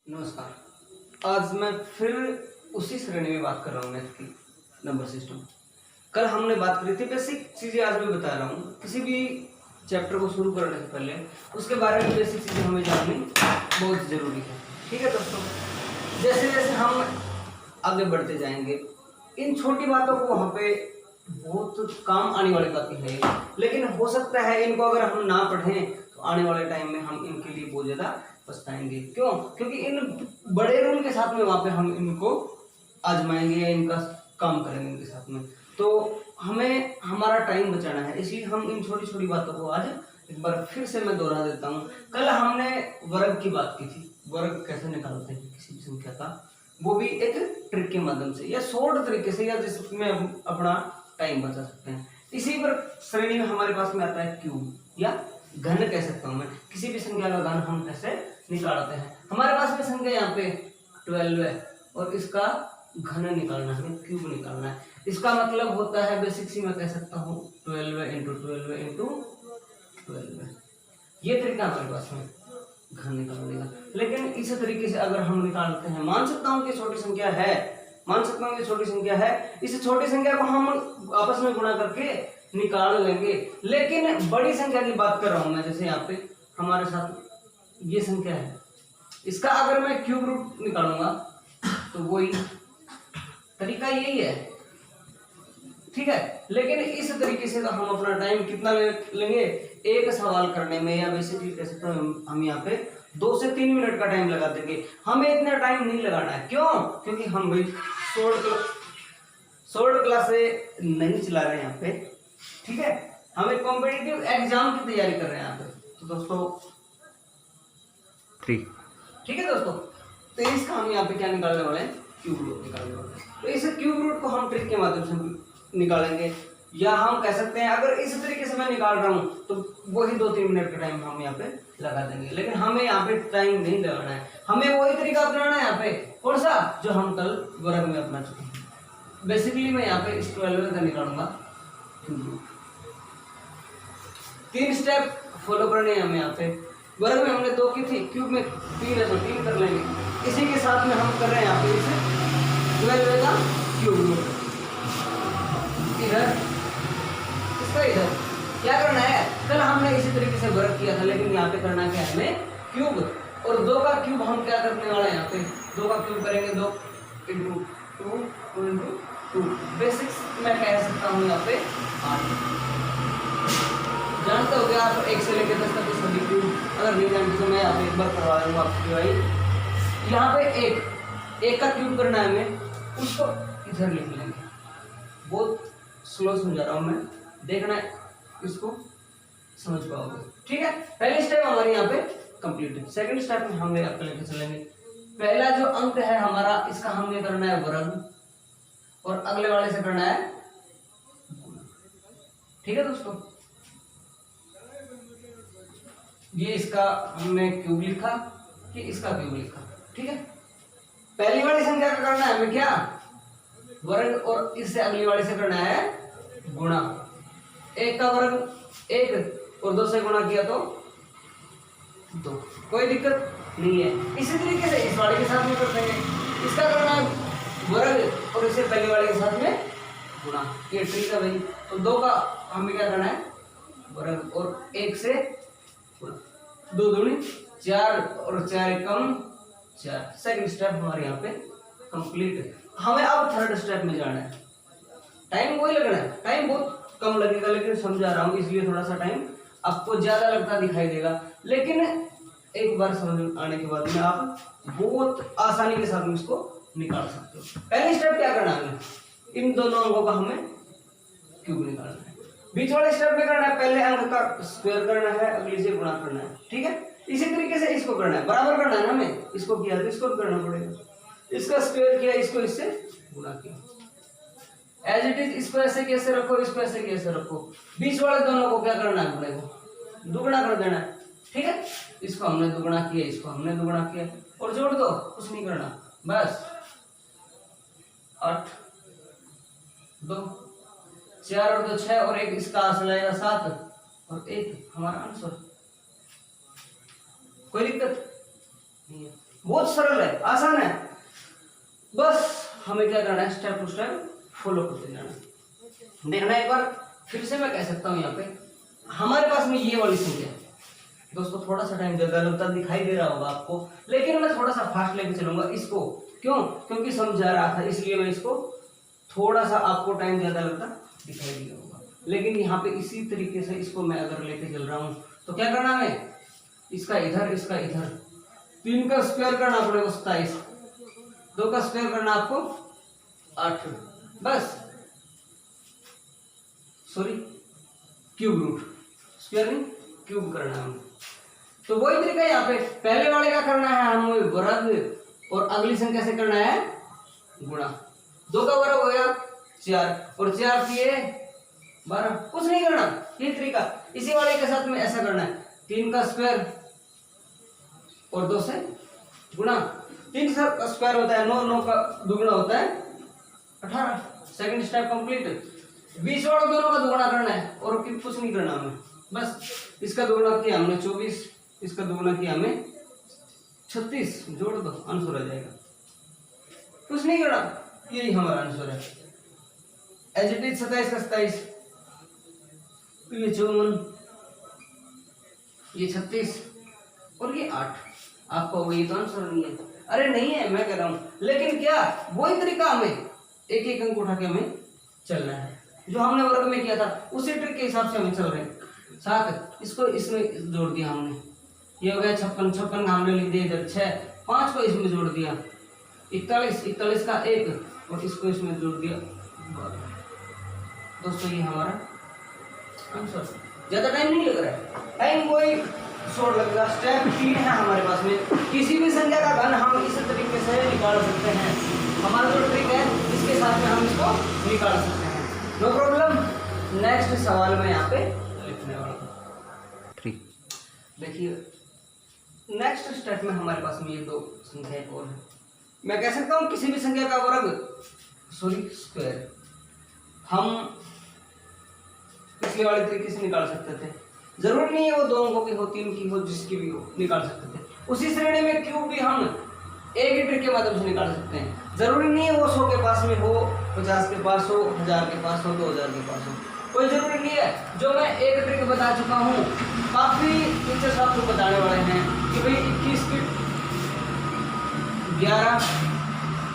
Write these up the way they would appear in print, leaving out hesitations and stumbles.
नमस्कार। आज मैं फिर उसी श्रेणी में बात कर रहा हूँ, मैथ की नंबर सिस्टम। कल हमने बात करी थी बेसिक चीज़ें, आज मैं बता रहा हूँ। किसी भी चैप्टर को शुरू करने से पहले उसके बारे में बेसिक चीज़ें हमें जाननी बहुत ज़रूरी है। ठीक है दोस्तों, जैसे जैसे हम आगे बढ़ते जाएंगे इन छोटी बातों को वहाँ पे बहुत काम आने वाली बातें हैं, लेकिन हो सकता है इनको अगर हम ना पढ़ें तो आने वाले टाइम में हम इनके लिए बहुत ज़्यादा पछताएंगे। क्यों? क्योंकि इन बड़े रूल के साथ में वहाँ पे हम इनको आजमाएंगे या इनका काम करेंगे इनके साथ में, तो हमें हमारा टाइम बचाना है। इसलिए हम इन छोटी छोटी बातों को आज एक बार फिर से मैं दोहरा देता हूँ। कल हमने वर्ग की बात की थी, वर्ग कैसे निकालते हैं किसी भी संख्या का, वो भी एक ट्रिक के माध्यम से या शॉर्ट तरीके से, या जिसमें हम अपना टाइम बचा सकते हैं। इसी पर श्रेणी में हमारे पास में आता है क्यूब या घन कह सकता हूँ मैं। किसी भी संख्या का घन हम कैसे निकालते हैं। हमारे पास में संख्या यहाँ पे 12 है और इसका घन निकालना है, हमें क्यूब निकालना है। इसका मतलब होता है बेसिक सी मैं कह सकता हूँ 12 इंटू 12 इंटू 12। ये तरीका हमारे पास में घन निकालने का। लेकिन इस तरीके से अगर हम निकालते हैं, मान सकता हूँ कि छोटी संख्या है, मान सकता हूँ कि छोटी संख्या है, इस छोटी संख्या को हम आपस में गुणा करके निकाल लेंगे। लेकिन बड़ी संख्या की बात कर रहा हूं मैं, जैसे यहाँ पे हमारे साथ ये संख्या है, इसका अगर मैं क्यूब रूट निकालूंगा तो वही तरीका यही है। ठीक है, लेकिन इस तरीके से तो हम अपना टाइम कितना लेंगे एक सवाल करने में, या बेसिकली कह सकते हैं हम यहाँ पे 2 से 3 मिनट का टाइम लगा देंगे। हमें इतना टाइम नहीं लगाना है। क्यों? क्योंकि हम भाई शॉर्ट क्लास से नहीं चला रहे हैं यहाँ पे। ठीक है, हमें कॉम्पिटिटिव एग्जाम की तैयारी कर रहे हैं यहाँ पे। तो दोस्तों ठीक है दोस्तों, तो इसका हम यहाँ पे क्या निकालने वाले हैं, क्यूब रूट निकालने वाले हैं। तो इस क्यूब रूट को हम ट्रिक के माध्यम से निकालेंगे, या हम कह सकते हैं अगर इस तरीके से मैं निकाल रहा हूँ तो वही 2-3 मिनट का टाइम हम यहाँ पे लगा देंगे। लेकिन हमें यहाँ पे टाइम नहीं लगाना है, हमें वही तरीका अपनाना है यहाँ पे। कौन सा? जो हम कल वर्ग में अपना चुके हैं। बेसिकली मैं यहाँ पे इस 12 का निकालूंगा क्यूब रूट। 3 स्टेप फॉलो करने हैं हमें यहाँ पे। वर्ग में हमने 2 की थी, क्यूब में 3 है तो 3 कर लेंगे। इसी के साथ में हम कर रहे हैं यहाँ पे इसे 12 का क्यूब रूट। इधर इसका इधर क्या करना है, कल हमने इसी तरीके से वर्ग किया था, लेकिन यहाँ पे करना क्या है हमें, क्यूब। और 2 का क्यूब हम क्या करने वाले हैं यहाँ पे, 2 का क्यूब करेंगे 2 इंटू 2 2 इंटू 2। बेसिक्स मैं कह सकता हूँ यहाँ पे 8। जानते हो क्या आप 1 से लेकर 10 तक सभी क्यूब? अगर नहीं जानते तो मैं यहाँ पे एक बार करवा दूंगा आपकी भाई। यहाँ पे एक का क्यूब करना है हमें, उसको इधर लिख लेंगे। बहुत स्लो समझा रहा हूँ मैं, देखना है इसको समझ पाओगे। ठीक है, पहली स्टेप हमारी यहाँ पे कंप्लीट है। सेकंड स्टेप में हम आपको लेकर चलेंगे। पहला जो अंक है हमारा, इसका हमने करना है वर्ग, और अगले वाले से करना है गुणा। ठीक है दोस्तों, ये इसका हमने क्यूब लिखा कि इसका क्यूब लिखा। ठीक है, पहली वाली संख्या का करना है हमें क्या, वर्ग, और इससे अगली वाली से करना है गुणा। 1 का वर्ग 1 और 2 से गुणा किया तो 2, कोई दिक्कत नहीं है। इसी तरीके से इस वाले के साथ में कर देंगे, इसका करना है वर्ग और इसे पहले वाले के साथ में गुणा। ये ठीक है भाई। तो 2 का हमें क्या करना है वर्ग, और 1 से गुणा, 2 दूनी 4 और 4 एकम 4। सेकंड स्टेप हमारे यहाँ पे कंप्लीट है। हमें अब थर्ड स्टेप में जाना है। टाइम वही लगना है, टाइम बहुत कम लगेगा, लेकिन समझा रहा हूँ इसलिए थोड़ा सा टाइम आपको ज्यादा लगता दिखाई देगा, लेकिन एक बार समझ आने के बाद में आप बहुत आसानी के साथ में इसको निकाल सकते हो। पहली स्टेप क्या करना है, इन दोनों अंकों का हमें क्यूब निकालना है। बीच वाले स्टेप में करना है, पहले अंक का स्क्वायर करना है, अगली से गुणा करना है। ठीक है, इसी तरीके से इसको करना है, बराबर करना है ना हमें। इसको किया तो इसको भी करना पड़ेगा, इसका स्क्वायर किया, इसको इससे गुणा किया। एज इट इज इसको ऐसे कैसे रखो, इसको ऐसे कैसे रखो। बीच वाले दोनों को क्या करना है, गुणे को दुगुना कर देना है। ठीक है, इसको हमने दुगुना किया, इसको हमने दुगुना किया, और जोड़ दो, कुछ नहीं करना, बस 8 2 4 और 2 6 और 1 इसका आंसर आएगा 7 और 1 हमारा आंसर। कोई दिक्कत नहीं है। बहुत सरल है, आसान है, बस हमें क्या करना है, स्टेप टू स्टेप फॉलो करते जाना। देखना एक बार फिर से मैं कह सकता हूँ, यहाँ पे हमारे पास में ये वाली संख्या है दोस्तों, थोड़ा सा टाइम ज्यादा लगता दिखाई दे रहा होगा आपको, लेकिन मैं थोड़ा सा फास्ट लेके चलूंगा इसको, क्यों, क्योंकि समझा रहा था इसलिए मैं इसको थोड़ा सा, आपको टाइम ज्यादा लगता दिखाई दिया होगा, लेकिन यहाँ पे इसी तरीके से इसको मैं अगर लेके चल रहा हूँ तो क्या करना है, इसका इधर, इसका इधर, 3 का स्क्वायर करना पड़ेगा 27, 2 का स्क्वायर करना आपको 8, बस सॉरी क्यूब रूट, स्क्वायर नहीं क्यूब करना है हमें। तो वही तरीका यहाँ पे, पहले वाले का करना है हमें वर्ग, और अगली संख्या से करना है गुणा। 2 का वर्ग हो गया 4, और 4 किए 12, कुछ नहीं करना, ये तरीका। इसी वाले के साथ में ऐसा करना है, 3 का स्क्वायर और 2 से गुणा, 3 का स्क्वायर होता है 9, 9 का दुगुना होता है 18, सेकंड स्टेप कंप्लीट। बीच वालों दोनों का दुगुना करना है और कुछ नहीं करना हमें, बस इसका दुगुना किया हमने 24, इसका दुगुना किया हमें 36, जोड़ दो आंसर आ जाएगा, कुछ नहीं करना, यही हमारा आंसर है। एज इट इज 27 का 27, ये 54, ये 36 और ये 8, आपका वही तो आंसर नहीं है, अरे नहीं है मैं कह रहा हूं, लेकिन क्या वही तरीका, हमें एक एक अंक उठा के हमें चलना है, जो हमने वर्ग में किया था उसी ट्रिक के हिसाब से हमें चल रहे हैं। साथ इसको इसमें जोड़ दिया हमने, ये हो गया 56, 56 का हमने लिख दिया इधर 6, 5 को इसमें जोड़ दिया 41, 41 का 1 और इसको इसमें जोड़ दिया 12। दोस्तों ये हमारा आंसर, ज्यादा टाइम नहीं लग रहा है, टाइम कोई शॉर्ट लगेगा। स्टेप 3 है हमारे पास में, किसी भी संख्या का घन हम इस तरीके से निकाल सकते हैं, हमारा जो ट्रिक है इसके साथ में हम इसको निकाल सकते हैं, नो प्रॉब्लम। नेक्स्ट सवाल में यहाँ पे लिखने वाला हूँ, ठीक देखिए, नेक्स्ट स्टेप में हमारे पास में ये 2 संख्याएं और है, मैं कह सकता हूँ किसी भी संख्या का वर्ग सॉरी स्क्वायर हम पिछले वाले तरीके से निकाल सकते थे, जरूरी नहीं है वो 2 अंकों की हो, 3 की हो, जिसकी भी हो निकाल सकते थे। उसी श्रेणी में क्यूब भी हम एक ही ट्रिक के माध्यम से निकाल सकते हैं, जरूरी नहीं है वो 100 के पास में हो, 50 के पास हो, 1000 के पास हो, 2000 के पास हो, कोई जरूरी नहीं है। जो मैं एक ट्रिक बता चुका हूँ, काफी टीचर्स आपको बताने वाले हैं कि भाई 21 की 11,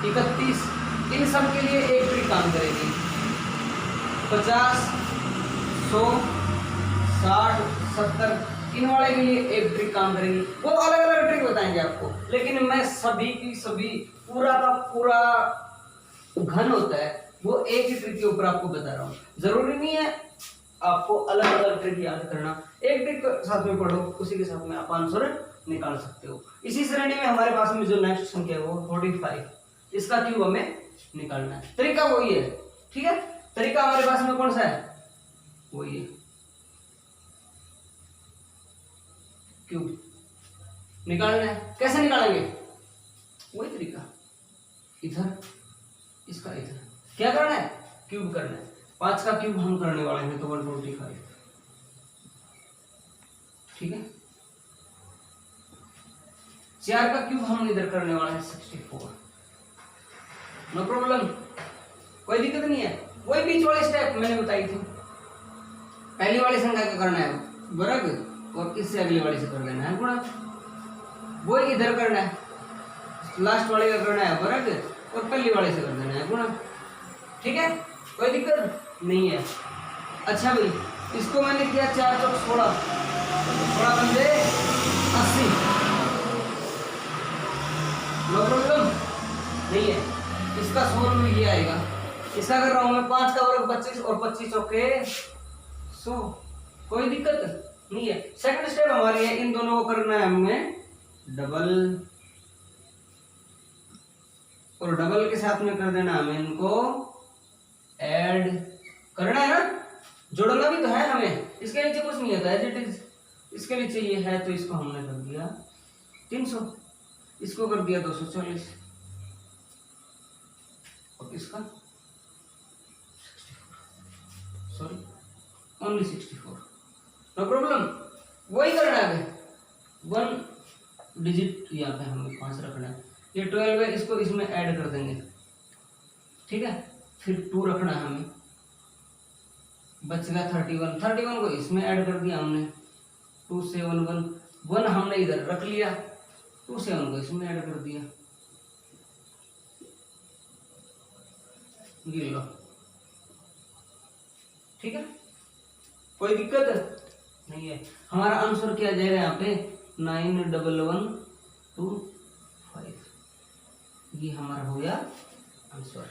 31 इन सब के लिए एक ट्रिक काम करेगी, 50, 100, 60, 70 इन वाले के लिए एक ट्रिक काम करेगी, वो अलग अलग ट्रिक बताएंगे आपको, लेकिन मैं सभी की सभी पूरा का पूरा घन होता है वो एक ही ट्रिक के ऊपर आपको बता रहा हूँ, जरूरी नहीं है आपको अलग अलग ट्रिक याद करना, एक ट्रिक साथ में पढ़ो, उसी के साथ में आप आंसर निकाल सकते हो। इसी श्रेणी में हमारे पास में जो नेक्स्ट संख्या है वो 45, इसका क्यूब हमें निकालना है, तरीका वही है, ठीक है, तरीका हमारे पास में कौन सा है, वही है, क्यूब निकालना है। कैसे निकालेंगे, वही तरीका, इधर इसका इधर, क्या करना है, क्यूब करना है। 5 का क्यूब हम करने वाले हैं तो 125, ठीक है। 4 का क्यूब हम इधर करने वाले हैं 64, नो प्रॉब्लम, कोई दिक्कत नहीं है। वही बीच वाले स्टेप मैंने बताई थी, पहली वाली संख्या का करना है वर्ग और इससे अगली वाली से कर देना है गुणा, वो इधर करना है, लास्ट वाले का करना है वर्ग और पहली वाले से कर देना है गुणा, ठीक है, कोई दिक्कत नहीं है। अच्छा भाई, इसको मैंने किया 4 चौक 16, 16 बंदे 80, नो प्रॉब्लम नहीं है। इसका सोल्व ये आएगा, इसका कर रहा हूं मैं 5 का वर्ग 25 और 25 चौके 100, कोई दिक्कत नहीं है। सेकंड स्टेप हमारी है, इन दोनों को करना है हमें डबल, और डबल के साथ में कर देना हमें इनको ऐड करना है ना, जोड़ना भी तो है हमें, इसके नीचे कुछ नहीं होता है, इसके नीचे ये है तो इसको हमने कर दिया 300, इसको कर दिया 240 और इसका सॉरी ओनली 64, नो प्रॉब्लम, वही करना है 1 डिजिट यहाँ पे हमें 5 रखना है। ये 12 है, इसको इसमें ऐड कर देंगे, ठीक है। फिर 2 रखना है हमें, बच गया 31। 31 को इसमें ऐड कर दिया हमने, 2 7 1 1 हमने इधर रख लिया, 2 7 को इसमें ऐड कर दिया, ये लो, ठीक है। कोई दिक्कत नहीं है। हमारा आंसर क्या जाएगा यहाँ पे 91125, ये हमारा हो गया आंसर।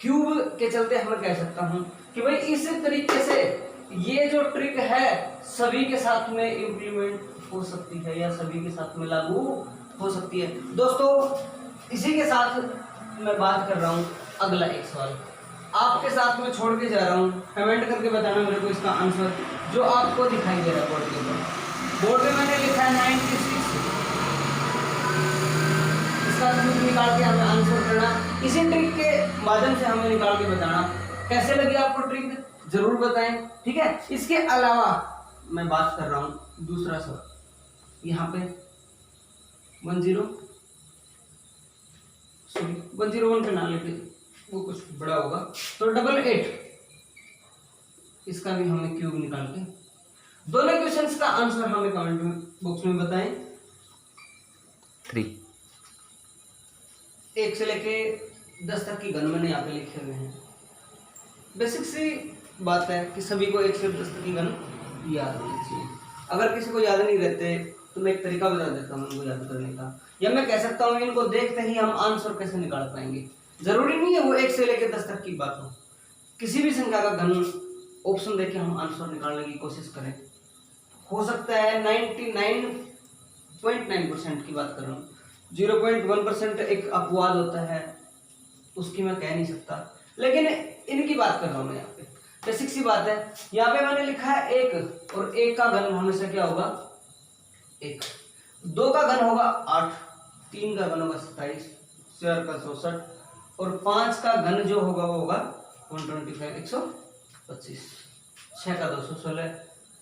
क्यूब के चलते मैं कह सकता हूं कि भाई इस तरीके से ये जो ट्रिक है सभी के साथ में इम्प्लीमेंट हो सकती है या सभी के साथ में लागू हो सकती है। दोस्तों इसी के साथ मैं बात कर रहा हूं अगला एक सवाल आपके साथ में छोड़ के जा रहा हूं, कमेंट करके बताना मेरे को इसका आंसर जो आपको दिखाई दे रहा है बोर्ड के ऊपर। बोर्ड पे मैंने लिखा है 96, इसका ट्रिक निकाल के हमें आंसर करना, इसी ट्रिक के माध्यम से हमें निकाल के बताना। कैसे लगी आपको ट्रिक जरूर बताएं, ठीक है। इसके अलावा मैं बात कर रहा हूं दूसरा सवाल, यहाँ पे 101 पे ना लेके वो कुछ बड़ा होगा तो 88, इसका भी हमें क्यूब निकाल के दोनों क्वेश्चंस का आंसर हमें कमेंट बॉक्स में बताएं। 3 1 से लेके 10 तक की गण मैंने यहाँ पे लिखे हुए हैं। बेसिक सी बात है कि सभी को 1 से 10 तक की गण याद होनी चाहिए। अगर किसी को याद नहीं रहते तो मैं एक तरीका बता देता हूँ इनको याद करने का, या मैं कह सकता हूँ इनको देखते ही हम आंसर कैसे निकाल पाएंगे। जरूरी नहीं है वो 1 से लेके 10 तक की बात हो, किसी भी संख्या का घन ऑप्शन देके हम आंसर निकालने की कोशिश करें। हो सकता है 99.9% की बात कर रहा हूँ, 0.1% एक अपवाद होता है उसकी मैं कह नहीं सकता, लेकिन इनकी बात कर रहा हूँ मैं यहाँ पे। बेसिक सी बात है, यहाँ पे मैंने लिखा है 1 और 1 का घन हमेशा क्या होगा 1, 2 का घन होगा 8, 3 का घन होगा 27, 4 का 64 और 5 का घन जो होगा वो होगा 125 125, 6 का 216,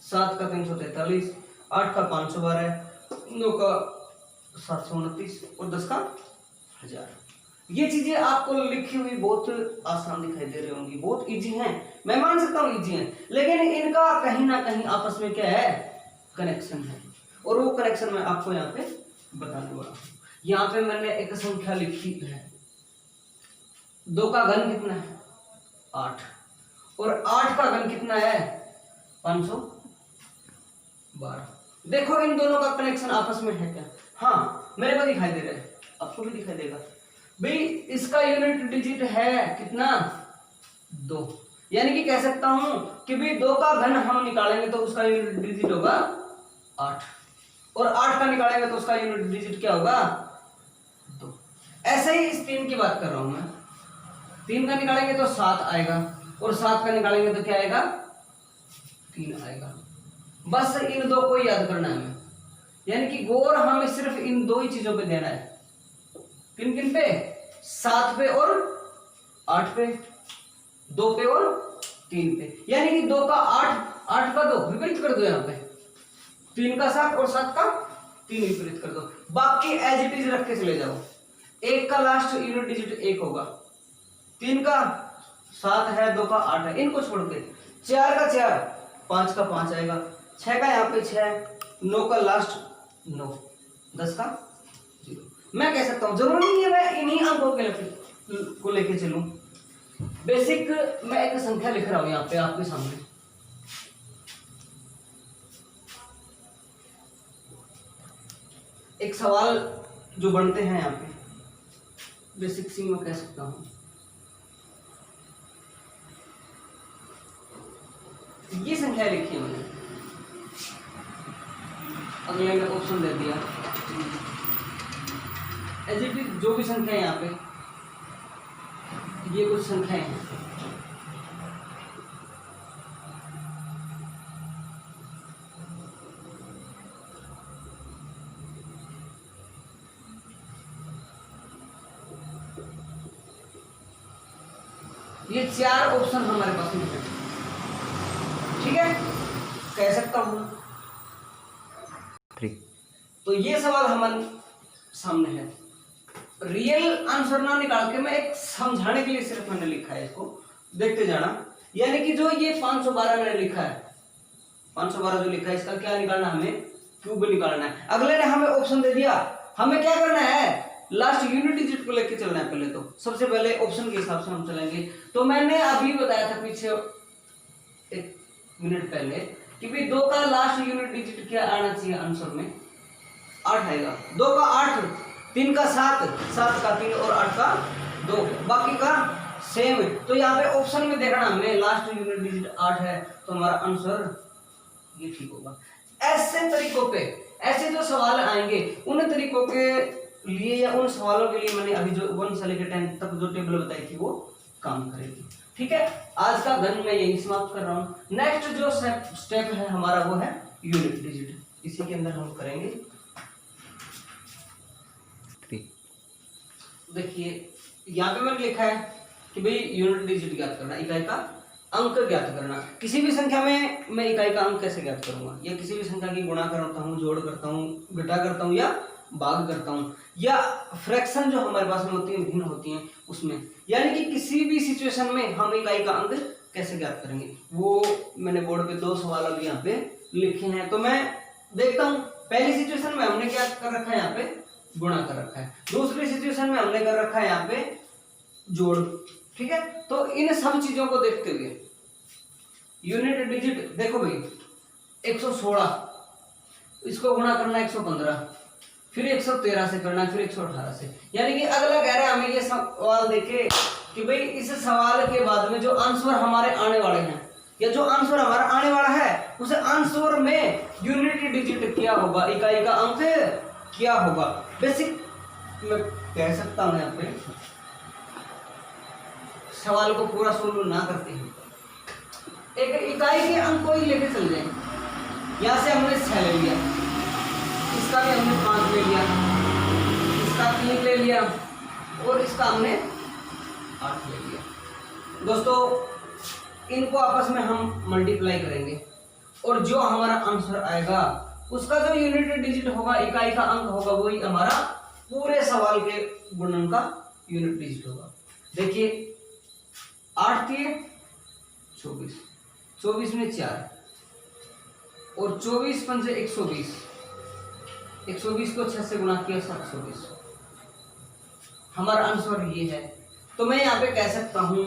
7 का 343, 8 का 512, 9 का 729 और 10 का 1000। ये चीजें आपको लिखी हुई बहुत आसान दिखाई दे रही होंगी, बहुत इजी हैं, मैं मान सकता हूँ इजी हैं, लेकिन इनका कहीं ना कहीं आपस में क्या है कनेक्शन है, और वो कनेक्शन मैं आपको यहाँ पे बताने वाला हूँ। यहाँ पे मैंने एक संख्या लिखी है, 2 का घन कितना है 8 और 8 का घन कितना है 512। देखो इन दोनों का कनेक्शन आपस में है क्या? हाँ मेरे को दिखाई दे रहा है, आपको भी दिखाई देगा भाई। इसका यूनिट डिजिट है कितना 2, यानी कि कह सकता हूं कि भाई 2 का घन हम निकालेंगे तो उसका यूनिट डिजिट होगा 8 और 8 का निकालेंगे तो उसका यूनिट डिजिट क्या होगा 2। ऐसे ही इस 3 की बात कर रहा हूं मैं, 3 का निकालेंगे तो 7 आएगा और 7 का निकालेंगे तो क्या आएगा 3 आएगा। बस इन 2 को याद करना है हमें, यानी कि गौर हमें सिर्फ इन 2 ही चीजों पे देना है। किन किन पे 7 पे और 8 पे, 2 पे और 3 पे, यानी कि 2 का 8, 8 का 2 विपरीत कर दो यहाँ पे, 3 का 7 और 7 का 3 विपरीत कर दो, बाकी एज इट इज रख के चले जाओ। 1 का लास्ट यूनिट डिजिट 1 होगा, 3 का 7 है, 2 का 8 है, इनको छोड़ के 4 का 4, 5 का 5 आएगा, 6 का यहाँ पे 6, 9 का लास्ट 9, 10 का 0। मैं कह सकता हूं जरूरी नहीं है मैं इन्हीं अंकों को लेके चलूं। बेसिक मैं एक संख्या लिख रहा हूं यहाँ पे आपके सामने, एक सवाल जो बनते हैं यहाँ पे बेसिक सी मैं कह सकता हूं। ये संख्या लिखी है मैंने, अगले में ऑप्शन दे दिया एज इट इज, जो भी संख्या है यहाँ पे ये कुछ संख्याएं हैं। ये 4 ऑप्शन हमारे पास में है, ठीक है, कह सकता हूं 3 तो ये सवाल हमारे सामने है। रियल आंसर ना निकाल के मैं एक समझाने के लिए सिर्फ मैंने लिखा है, इसको देखते जाना। यानी कि जो ये 512 मैंने लिखा है, 512 जो लिखा है, इसका क्या निकालना, हमें क्यूब निकालना है। अगले ने हमें ऑप्शन दे दिया, हमें क्या करना है, लास्ट यूनिट डिजिट को लेके चलना है। पहले तो सबसे पहले ऑप्शन के हिसाब से हम चलेंगे। तो मैंने अभी बताया था पीछे 1 मिनट पहले कि भाई 2 का लास्ट यूनिट डिजिट क्या आना चाहिए आंसर में, 8 आएगा। 2 का 8, 3 का 7, 7 का 3 और 8 का 2, बाकी का सेम है। तो यहाँ पे ऑप्शन में देखना हमें लास्ट यूनिट डिजिट 8 है, तो हमारा आंसर ये ठीक होगा। ऐसे तरीकों पे, ऐसे जो सवाल आएंगे उन तरीकों के लिए या उन सवालों के लिए मैंने अभी जो 1 से लेकर 10 तक जो टेबल बताई थी वो काम करेगी। ठीक है, आज का गन मैं यही समाप्त कर रहा हूँ। नेक्स्ट जो स्टेप है हमारा वो है यूनिट डिजिट, इसी के अंदर हम करेंगे। 3 देखिए यहाँ पे मैंने लिखा है कि भाई यूनिट डिजिट ज्ञात करना, इकाई का अंक ज्ञात करना। किसी भी संख्या में मैं इकाई का अंक कैसे ज्ञात करूंगा, या किसी भी संख्या की गुणा करता हूँ, जोड़ करता हूँ, घटा करता हूँ या भाग करता हूँ, या फ्रैक्शन जो हमारे पास में होती है, भिन्न होती हैं उसमें। यानी कि किसी भी सिचुएशन में हम इकाई का अंक कैसे ज्ञात करेंगे, वो मैंने बोर्ड पे 2 सवाल अभी यहाँ पे लिखे हैं। तो मैं देखता हूँ, पहली सिचुएशन में हमने क्या कर रखा है, यहाँ पे गुणा कर रखा है। दूसरी सिचुएशन में हमने कर रखा है यहाँ पे जोड़। ठीक है, तो इन सब चीजों को देखते हुए यूनिट डिजिट देखो भाई 116, इसको गुणा करना 115, फिर 113 से करना, फिर 118 से। यानी कि अगला कह रहा है हमें ये सवाल देखे कि भाई इस सवाल के बाद में जो आंसर हमारे आने वाले हैं, या जो आंसर हमारा आने वाला है, उस आंसर में यूनिट डिजिट क्या होगा, इकाई का अंक क्या होगा। बेसिक मैं कह सकता हूं यहाँ पे सवाल को पूरा सोल्व ना करते हैं, एक इकाई के अंक को ही लेके चल जाए। यहां से हमने 6 ले लिया, इसका भी हमने 5 ले लिया, इसका 3 ले लिया और इसका हमने 8 ले लिया। दोस्तों इनको आपस में हम मल्टीप्लाई करेंगे और जो हमारा आंसर आएगा उसका जो यूनिट डिजिट होगा, इकाई का अंक होगा, वही हमारा पूरे सवाल के गुणन का यूनिट डिजिट होगा। देखिए 8 दिए 24, 24 में 4 और 24 पंजे 120, 120 को 6 से गुणा किया 720, हमारा आंसर ये है। तो मैं यहाँ पे कह सकता हूं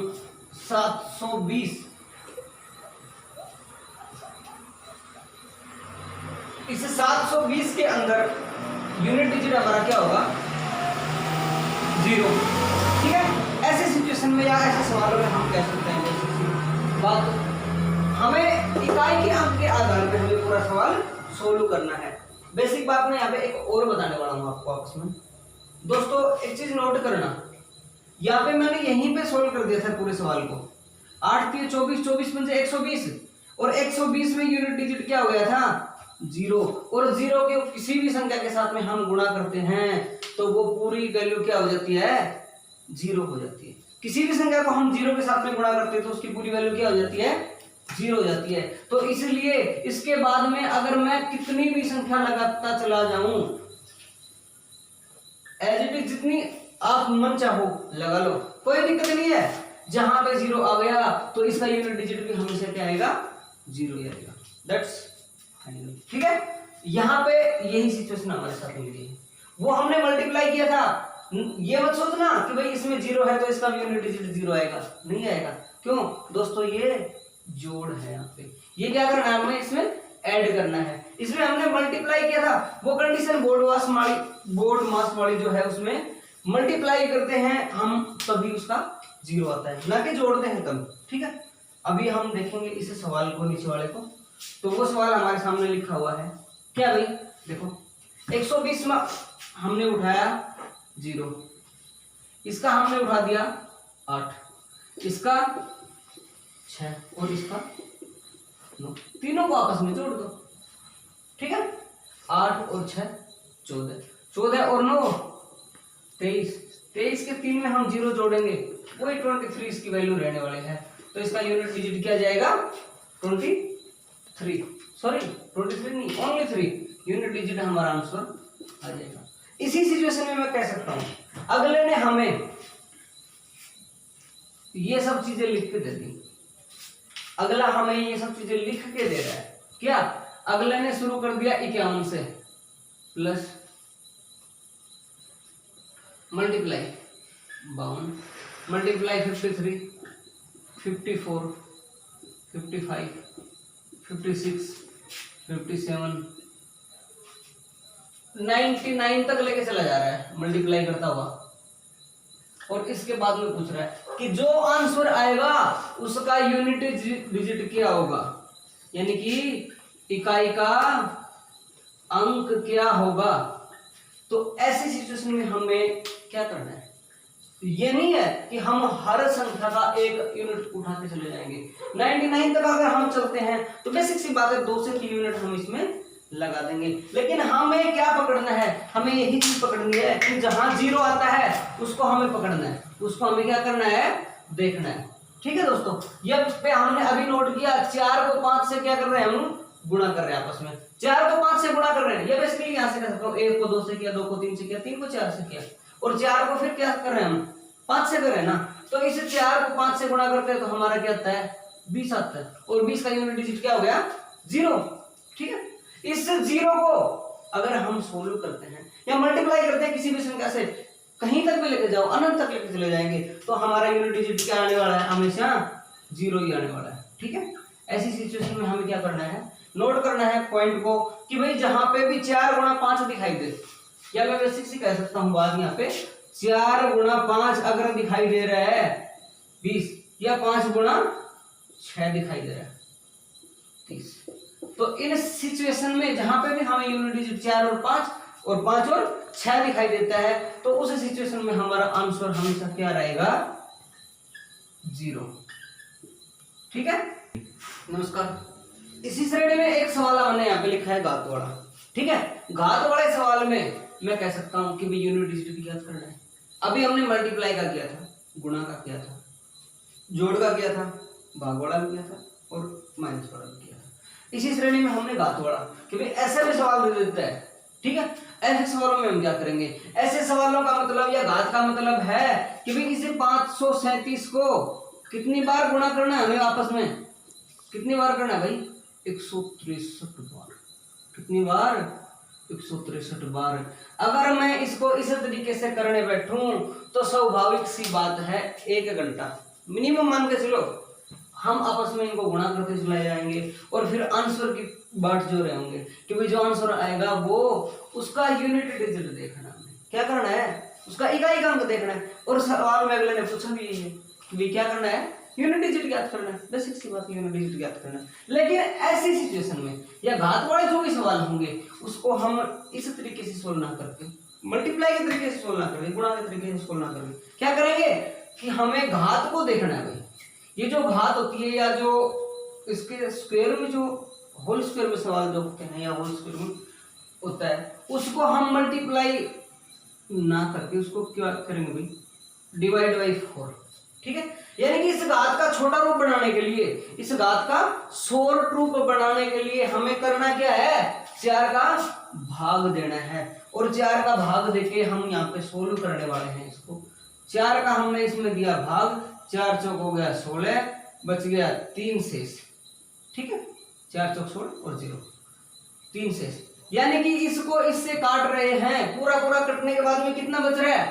720। इस 720 के अंदर यूनिट डिजिट हमारा क्या होगा, 0। ठीक है, ऐसे सिचुएशन में या ऐसे सवालों में हम कह सकते हैं बात, हमें इकाई के अंक के आधार पर हमें पूरा सवाल सोल्व करना है। बेसिक बात मैं यहाँ पे एक और बताने वाला हूँ आपको आपस में। दोस्तों एक चीज नोट करना, यहाँ पे मैंने यहीं पे सोल्व कर दिया था पूरे सवाल को। 8 3 24, 24 में से 120 और 120 में यूनिट डिजिट क्या हो गया था, 0। और 0 के किसी भी संख्या के साथ में हम गुणा करते हैं तो वो पूरी वैल्यू क्या हो जाती है, 0 हो जाती है। किसी भी संख्या को हम 0 के साथ में गुणा करते हैं तो उसकी पूरी वैल्यू क्या हो जाती है, 0 हो जाती है। तो इसलिए इसके बाद में अगर मैं कितनी भी संख्या लगाता चला जाऊं, एज इट इज जितनी आप मन चाहो लगा लो, कोई दिक्कत नहीं है। जहां पे 0 आ गया तो इसका यूनिट डिजिट भी हमेशा क्या आएगा, 0 ही आएगा। That's final. ठीक है, यहाँ पे यही सिचुएशन हमारे साथ मिली है। वो हमने मल्टीप्लाई किया था, ये मत सोचना कि भाई इसमें 0 है तो इसका यूनिट डिजिट 0 आएगा, नहीं आएगा। क्यों दोस्तों, ये जोड़ है। यहाँ पे ये क्या करना है, हमें इसमें ऐड करना है। इसमें हमने मल्टीप्लाई किया था, वो कंडीशन बोर्ड मास वाली जो है उसमें मल्टीप्लाई करते हैं हम तभी उसका 0 आता है, ना कि जोड़ते हैं तब। ठीक है, अभी हम देखेंगे इस सवाल को, नीचे वाले को। तो वो सवाल हमारे सामने लिखा हुआ है क्या भाई, देखो 120 में हमने उठाया 0, इसका हमने उठा दिया 8, इसका 6 और इसका 9, तीनों को आपस में जोड़ दो। ठीक है, 8 और 6 14, 14 और 9 23, 23 के 3 में हम 0 जोड़ेंगे, वही 23 इसकी वैल्यू रहने वाली है। तो इसका यूनिट डिजिट क्या जाएगा, 23 नहीं, ओनली 3 यूनिट डिजिट हमारा आंसर आ जाएगा। इसी सिचुएशन में मैं कह सकता हूं अगले ने हमें ये सब चीजें लिख के दे दी, अगला हमें ये सब चीजें लिख के दे रहा है। क्या अगले ने शुरू कर दिया 51 से प्लस मल्टीप्लाई 52 मल्टीप्लाई 53 54 55 56 57 99 तक लेके चला जा रहा है मल्टीप्लाई करता हुआ। और इसके बाद में पूछ रहा है कि जो आंसर आएगा उसका यूनिट डिजिट क्या होगा, यानी कि इकाई का अंक क्या होगा। तो ऐसी सिचुएशन में हमें क्या करना है, ये नहीं है कि हम हर संख्या का एक यूनिट उठा के चले जाएंगे। 99 तक अगर हम चलते हैं तो बेसिक सी बात है 2 से 3 यूनिट हम इसमें लगा देंगे। लेकिन हमें क्या पकड़ना है, हमें यही चीज पकड़नी है कि जहां 0 आता है उसको हमें पकड़ना है, उसको हमें क्या करना है, देखना है। ठीक है दोस्तों, ये पे हमने अभी नोट किया 4 को 5 से क्या कर रहे हैं, हम गुणा कर रहे हैं आपस में। 4 को 5 से गुणा कर रहे हैं, ये बेसिकली यहां से कर सकता हूं 1 को 2 से किया, 2 को 3 से किया, 3 को 4 से किया, और 4 को फिर क्या कर रहे हैं हम 5 से कर रहे हैं ना। तो इसे 4 को 5 से गुणा करते हैं तो हमारा क्या आता है 20 आता है, और 20 का यूनिट डिजिट क्या हो गया 0। ठीक है, इस 0 को अगर हम सोल्व करते हैं या मल्टीप्लाई करते हैं किसी भी संख्या से, कहीं तक भी लेके जाओ, अनंत तक लेके चले जाएंगे, तो हमारा यूनिट डिजिट क्या आने वाला है, हमेशा 0 ही आने वाला है। ठीक है, ऐसी सिचुएशन में हमें क्या करना है, नोट करना है पॉइंट को कि भाई जहां पे भी 4 गुणा 5 दिखाई दे, या मैं बेसिक से कह सकता हूं बात यहाँ पे 4 गुणा 5 अगर दिखाई दे रहा है 20, या 5 गुणा 6 दिखाई दे रहा है 30, तो इन सिचुएशन में जहां पे भी हमें यूनिट डिजिट 4 और 5 और 5 और 6 दिखाई देता है, तो उस सिचुएशन में हमारा आंसर हमेशा क्या रहेगा 0। ठीक है, नमस्कार। इसी श्रेणी में एक सवाल हमने यहाँ पे लिखा है घात वाला। ठीक है, घात वाले सवाल में मैं कह सकता हूं कि भी यूनिट डिजिट ज्ञात करना है। अभी हमने मल्टीप्लाई का किया था, गुणा का किया था, जोड़ का किया था, भाग वाला भी किया था, और माइनस वाला भी किया था। इसी श्रेणी में हमने घात वाला कि भाई ऐसे भी सवाल दे देता है। ठीक है, ऐसे सवालों में हम क्या करेंगे, ऐसे सवालों का मतलब या घात का मतलब है कि भाई इसे 537 को कितनी बार गुणा करना है हमें आपस में, कितनी बार करना है भाई 163 बार। कितनी बार 163 बार। अगर मैं इसको इस तरीके से करने बैठूं तो स्वाभाविक सी बात है 1 घंटा मिनिमम मान के चलो हम आपस में इनको गुणा करते चले जाएंगे, और फिर आंसर की बात जो रहे होंगे कि भाई जो आंसर आएगा वो उसका यूनिट डिजिट देखना है, क्या करना है, उसका इकाई का अंक देखना है। और सवाल में अगले ने पूछा भी यही है कि भाई क्या करना है, यूनिट डिजिट ज्ञात करना है, बेसिक सी बात यूनिट डिजिट ज्ञात करना है। लेकिन ऐसी सिचुएशन में या घात वाले जो भी सवाल होंगे उसको हम इस तरीके से सोल्व ना करके, मल्टीप्लाई के तरीके से सोल्व ना करके, गुणा के तरीके से सोल्व ना करके, क्या करेंगे कि हमें घात को देखना है। भाई ये जो घात होती है या जो इसके स्क्वायर में जो होल स्क्वायर में सवाल जो होते हैं या होल स्क्वायर में होता है उसको हम मल्टीप्लाई ना करके उसको क्या करेंगे भाई डिवाइड बाई 4। ठीक है, यानी कि इस घात का छोटा रूप बनाने के लिए, इस घात का शॉर्ट रूप बनाने के लिए हमें करना क्या है, 4 का भाग देना है, और 4 का भाग देके हम यहाँ पे सोल्व करने वाले हैं इसको। 4 का हमने इसमें दिया भाग, 4 चौक हो गया 16, बच गया 3 शेष। ठीक है, 4 चौक 16 और 0 3 शेष, यानी कि इसको इससे काट रहे हैं, पूरा पूरा कटने के बाद में कितना बच रहा है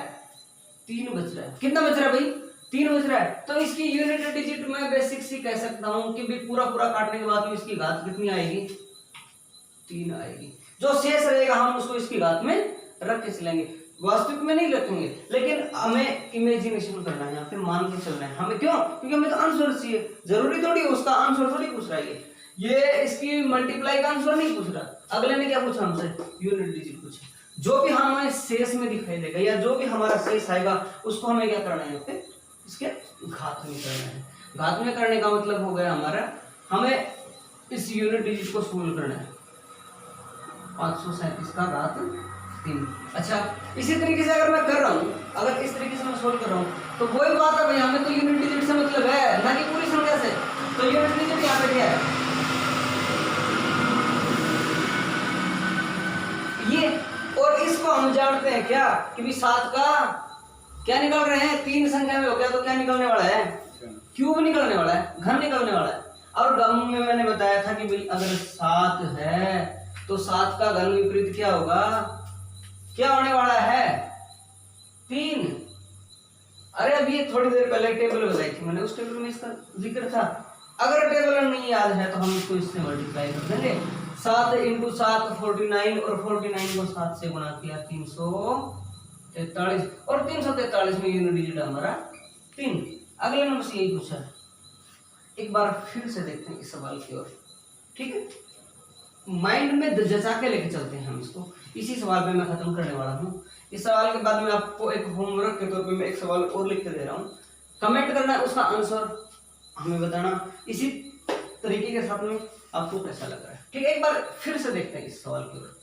3 बच रहा है। कितना बच रहा है भाई 3 बच रहा है। तो इसकी यूनिट डिजिट में बेसिक सी कह सकता हूं कि भी पूरा पूरा काटने के बाद में इसकी घात कितनी आएगी 3 आएगी। जो शेष रहेगा हम उसको इसकी घात में रख के चलेंगे, वास्तविक में नहीं रखेंगे, लेकिन हमें इमेजिनेशन करना है, यहाँ पे मान के चलना है हमें। क्यों, क्योंकि हमें तो आंसर चाहिए, जरूरी थोड़ी उसका आंसर थोड़ी पूछ रहा है ये इसकी मल्टीप्लाई का आंसर नहीं पूछ रहा। अगले ने क्या पूछा हमसे, यूनिट डिजिट पूछा। जो भी हमें शेष में दिखाई देगा या जो भी हमारा शेष आएगा उसको हमें क्या करना है, यहाँ पे इसके घात में करना है। घात में करने का मतलब हो गया हमारा हमें इस यूनिट डिजिट को सोल्व करना है, 537 का घात 3। अच्छा, इसी तरीके से अगर मैं कर रहा हूँ, अगर इस तरीके से मैं सोल्व कर रहा हूँ तो वही बात है भाई, हमें तो यूनिट डिजिट से मतलब है ना कि पूरी संख्या से। तो यूनिट डिजिट यहाँ पे क्या है ये, और इसको करते हैं क्या कि भी 7 का क्या निकल रहे हैं, 3 संख्या में हो गया तो क्या निकलने वाला है, क्यूब निकलने वाला है, घन निकलने वाला है। और गम में मैंने बताया था कि भाई अगर 7 है तो 7 का घन विपरीत क्या होगा, क्या होने वाला है, 3। अरे अभी ये थोड़ी देर पहले टेबल बताई थी मैंने, उस टेबल में इसका जिक्र था। अगर टेबल नहीं याद है तो हम इसको इससे मल्टीप्लाई कर देंगे। 7 × 7 49 और 49 को 7 से गुणा किया 343 और 343 में यूनिट डिजिट हमारा 3। अगले नंबर से यही पूछा है। एक बार फिर से देखते हैं इस सवाल की ओर, ठीक है। माइंड में जचा के लेके चलते हैं हम इसको। इसी सवाल पे मैं खत्म करने वाला हूँ। इस सवाल के बाद में आपको एक होमवर्क के तौर पे मैं एक सवाल और लिख के दे रहा हूँ, कमेंट करना है, उसका आंसर हमें बताना इसी तरीके के साथ में आपको कैसा लग रहा है, ठीक है। एक बार फिर से देखते हैं इस सवाल की ओर।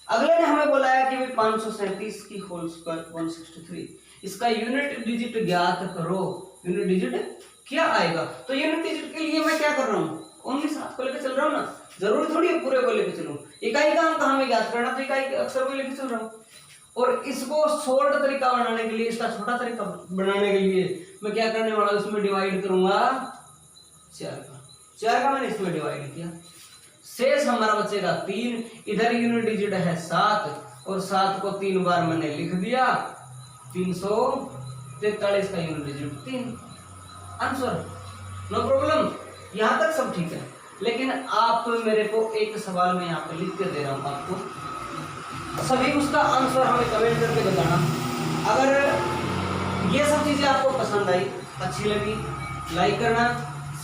अगले ने हमें बोला है कि 537 की होल स्क्वायर 163, इसका यूनिट डिजिट ज्ञात करो। यूनिट डिजिट क्या आएगा, तो यूनिट डिजिट के लिए मैं क्या कर रहा हूँ, ओनली 7 को लेकर चल रहा हूँ ना, जरूरी थोड़ी है पूरे को लेकर चलूं। इकाई का अंक हमें ज्ञात करना, तो इकाई के अक्षर को लेकर चल रहा हूँ। और इसको शॉर्ट तरीका बनाने के लिए, इसका छोटा तरीका बनाने के लिए मैं क्या करने वाला हूं, इसमें डिवाइड करूंगा 4 का मैंने इसमें डिवाइड किया, शेष हमारा बचेगा 3। इधर यूनिट डिजिट है 7 और 7 को 3 बार मैंने लिख दिया, 343 का unit digit 3। Answer no problem, यहां तक सब ठीक है। लेकिन आप मेरे को एक सवाल में यहाँ पे लिख के दे रहा हूँ आपको, सभी उसका आंसर हमें कमेंट करके बताना। अगर ये सब चीजें आपको पसंद आई, अच्छी लगी, लाइक करना,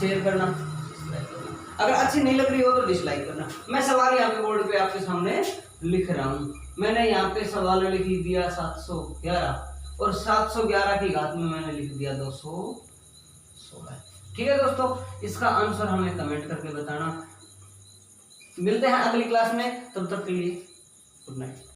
शेयर करना, डिसलाइक करना। अगर अच्छी नहीं लग रही हो तो डिसलाइक करना। मैं सवाल यहाँ पे बोर्ड पे आपके सामने लिख रहा हूँ। मैंने यहाँ पे सवाल लिख दिया 711 और 711 की घात में मैंने लिख दिया 216। ठीक है दोस्तों, इसका आंसर हमें कमेंट करके बताना। मिलते हैं अगली क्लास में, तब तक के लिए गुड नाइट।